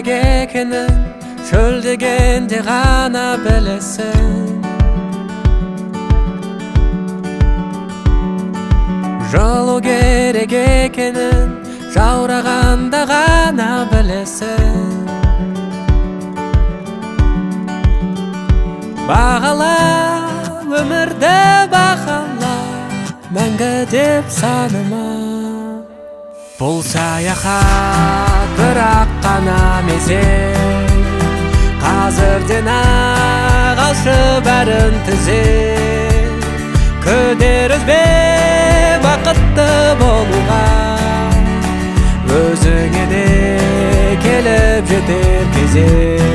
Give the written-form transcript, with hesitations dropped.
керек екенін шөл дегенде ғана білесің. Жылу керек екенін жаурағанда ғана білесің. Бағала өмірді, бағала мәңгі деп саныма. Бұл саяхат бірақ қана мезет, қазірден-ақ алшы бәрін түзет. Күдер үзбе бақытты болуға, өзіңе де келіп жетер кезек.